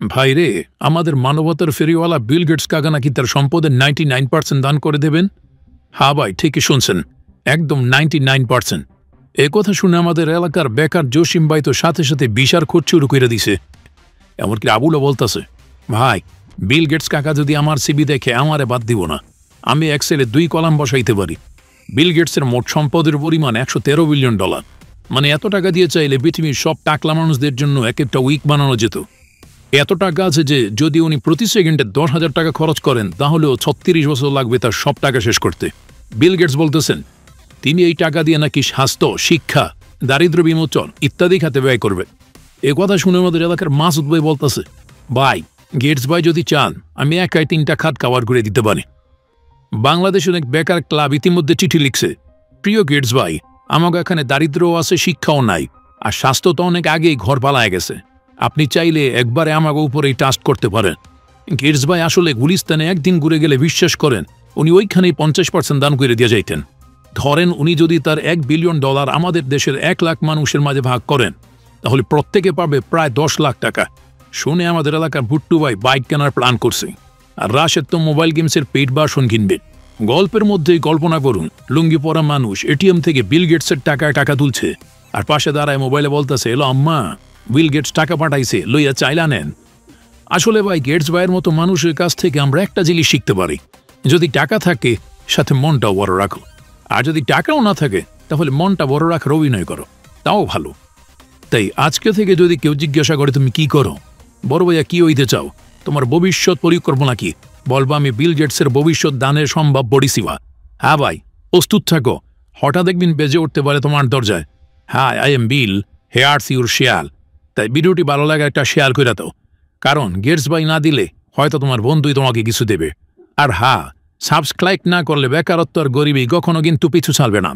ভাই রে, আমাদের মানবতার ফেরিওয়ালা বিল গেটস কাকা নাকি তার সম্পদের 99% দান করে দেবেন। হ্যাঁ ভাই, ঠিকই শুনছেন, একদম 99%। এ কথা শুনে আমাদের এলাকার বেকার জসিম ভাই তো সাথে সাথে বিশার খোঁজ শুরু করে দিছে। এমনকি আবুলও বলতেছে, ভাই বিল গেটস কাকা যদি আমার সিবি দেখে আমারে বাদ দিব না, আমি এক্সেলে 2 কলাম বসাইতে পারি। বিল গেটসের মোট সম্পদের পরিমাণ $113 বিলিয়ন। মানে এত টাকা দিয়ে চাইলে পৃথিবীর সব টাকলা মানুষদের জন্য এক একটা উইক বানানো যেত। এত টাকা আছে যে যদি উনি প্রতি সেকেন্ডে 10,000 টাকা খরচ করেন তাহলেও 36 বছর লাগবে তার সব টাকা শেষ করতে। বিল গেটস বলতেছেন তিনি এই টাকা দিয়ে নাকি স্বাস্থ্য, শিক্ষা, দারিদ্র্য বিমোচন ইত্যাদি খাতে ব্যয় করবে। এ কথা শুনে আমাদের এলাকার মাসুদ ভাই বলতেছে, ভাই গেটস ভাই যদি চান আমি একাই 3টা খাত কভার করে দিতে পারি। বাংলাদেশের এক বেকার ক্লাব ইতিমধ্যে চিঠি লিখছে, প্রিয় গেটস ভাই, আমাকে এখানে দারিদ্র্যও আছে, শিক্ষাও নাই, আর স্বাস্থ্য তো অনেক আগেই ঘর পালায় গেছে। আপনি চাইলে একবারে আমাকে উপরেই টাস্ট করতে পারেন। গেটস ভাই আসলে গুলিস্তানে একদিন ঘুরে গেলে বিশ্বাস করেন উনি ওইখানেই 50% দান করে দিয়ে যাইতেন। ধরেন উনি যদি তার $1 বিলিয়ন আমাদের দেশের 1 লাখ মানুষের মাঝে ভাগ করেন তাহলে প্রত্যেকে পাবে প্রায় 10 লাখ টাকা। শুনে আমাদের এলাকার ভুট্টু ভাই বাইক কেনার প্ল্যান করছে, আর রাশেদ তো মোবাইল গেমসের পেট ভার্সন কিনবে। গল্পের মধ্যেই কল্পনা করুন, লুঙ্গি পরা মানুষ এটিএম থেকে বিল গেটসের টাকা তুলছে, আর পাশে দাঁড়ায় মোবাইলে বলতেছে, এলো আম্মা, বিল গেটস টাকা পাঠাইছে, লইয়া চাইলা নেন। আসলে ভাই গেটস ভাইয়ের মতো মানুষের কাছ থেকে আমরা একটা জিনিস শিখতে পারি, যদি টাকা থাকে সাথে মনটাও বড় রাখো, আর যদি টাকাও না থাকে তাহলে মনটা বড় রাখার অভিনয় করো, তাও ভালো। তাই আজকে থেকে যদি কেউ জিজ্ঞাসা করে তুমি কি করো, বড় ভাইয়া কি হইতে চাও, তোমার ভবিষ্যৎ পরিকল্পনা কি, বলবো আমি বিল গেটসের ভবিষ্যৎ দানের সম্ভব বডিসিবা। হ্যাঁ ভাই, প্রস্তুত থাকো, হঠাৎ একদিন বেজে উঠতে পারে তোমার দরজায়, hi I am bill, here's your শেয়াল। তাই ভিডিওটি ভালো লাগে একটা শেয়ার করে দাও, কারণ গেটস ভাই না দিলে হয়তো তোমার বন্ধুই তোমাকে কিছু দেবে। আর হ্যাঁ, সাবস্ক্রাইব না করলে বেকারত্ব আর গরিবী কখনো কিন্তু পিছু ছাড়বে না।